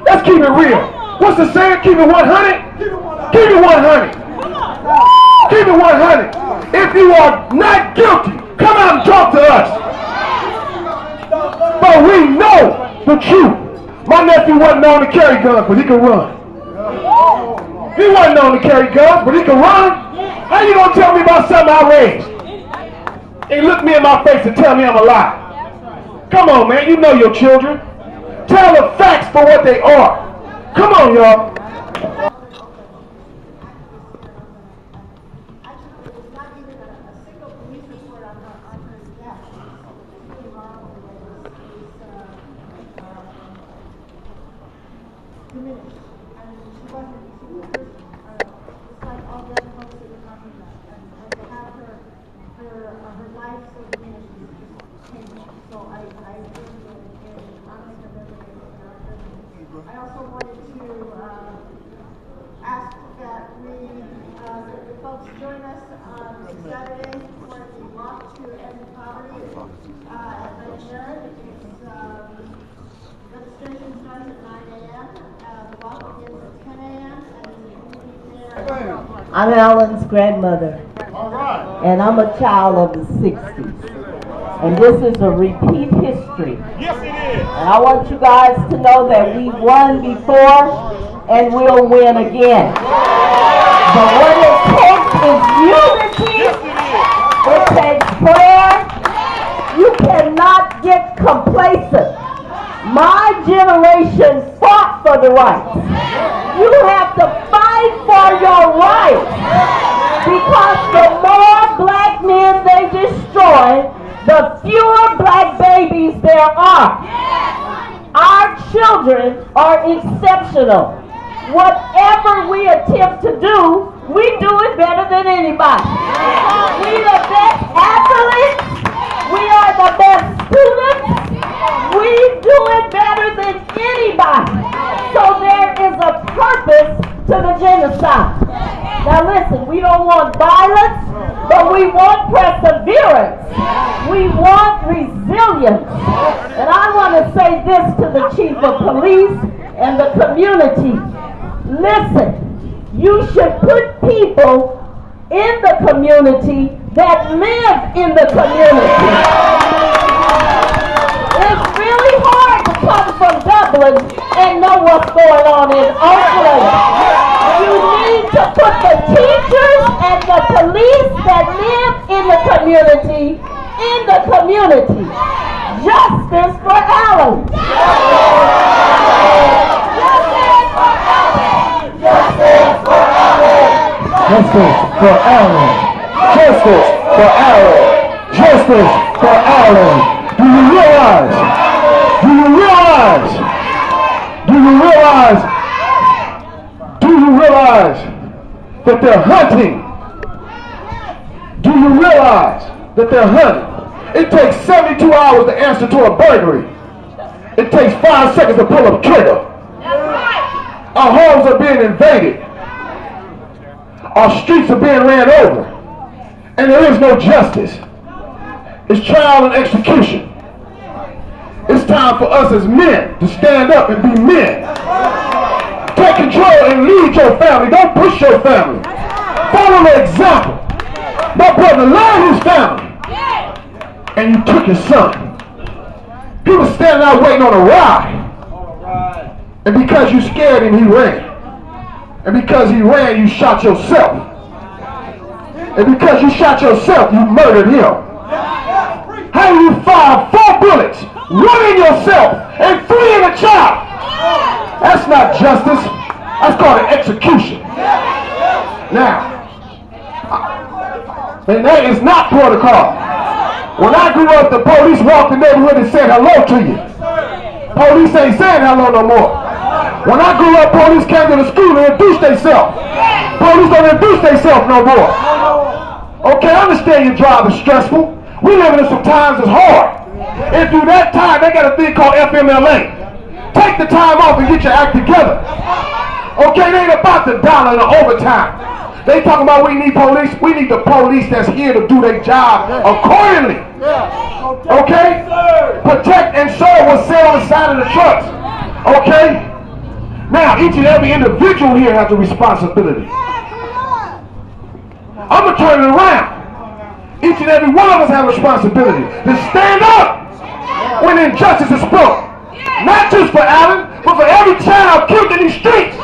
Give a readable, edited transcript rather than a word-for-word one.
Let's keep it real. What's the saying? Keep it 100? Keep it 100. Keep it 100. If you are not guilty, come out and talk to us. But we know the truth. My nephew wasn't known to carry guns, but he could run. He wasn't known to carry guns, but he could run. How you gonna tell me about something outraged? And look me in my face and tell me I'm a lie. Come on, man, you know your children. Tell the facts for what they are. Come on, y'all. I also wanted to ask that the folks join us on Saturday for the Walk to End Poverty at Legendary. Registration starts at 9 a.m. The walk begins at 10 a.m. I'm Alan's grandmother. All right. And I'm a child of the 60s. And this is a repeat history. Yes, it is. And I want you guys to know that we won before and we'll win again. But what it takes is unity. It takes prayer. You cannot get complacent. My generation fought for the rights. You have to fight for your rights. Because the more black men they destroy, the fewer black babies there are. Our children are exceptional. Whatever we attempt to do, we do it better than anybody. We the best athletes. We are the best students. We do it better than anybody. So there is a purpose to the genocide. Now listen, we don't want violence, but we want perseverance. We want resilience. And I want to say this to the chief of police and the community. Listen, you should put people in the community that live in the community. It's really hard to come from Dublin and know what's going on in Oakland. You need to put the teachers and the police that live in the community in the community. Justice for Alan. Justice for Alan. Justice for Alan. Justice for Alan. Justice for Alan. Justice for Alan. Do you realize? Do you realize? Do you realize? Do you realize that they're hunting? Do you realize that they're hunting? It takes 72 hours to answer to a burglary. It takes 5 seconds to pull a trigger. Our homes are being invaded. Our streets are being ran over. And there is no justice. It's trial and execution. It's time for us as men to stand up and be men. Take control and lead your family. Don't push your family. Follow the example. My brother loved his family. And you took his son. He was standing out waiting on a ride. And because you scared him, he ran. And because he ran, you shot yourself. And because you shot yourself, you murdered him. How do you fire 4 bullets, run in yourself, and flee in a child? That's not justice. That's called an execution. Now, and that is not protocol. When I grew up, the police walked the neighborhood and said hello to you. Police ain't saying hello no more. When I grew up, police came to the school and introduced themselves. Police don't introduce themselves no more. Okay, I understand your job is stressful. We living in some times that's hard. And through that time, they got a thing called FMLA. Take the time off and get your act together. Okay, they ain't about the dollar and the overtime. They talking about we need police. We need the police that's here to do their job accordingly. Okay? Protect and serve what's said on the side of the trucks. Okay? Now, each and every individual here has a responsibility. I'm going to turn it around. Each and every one of us have a responsibility to stand up when injustice is spoken. Not just for Alan, but for every child killed in these streets.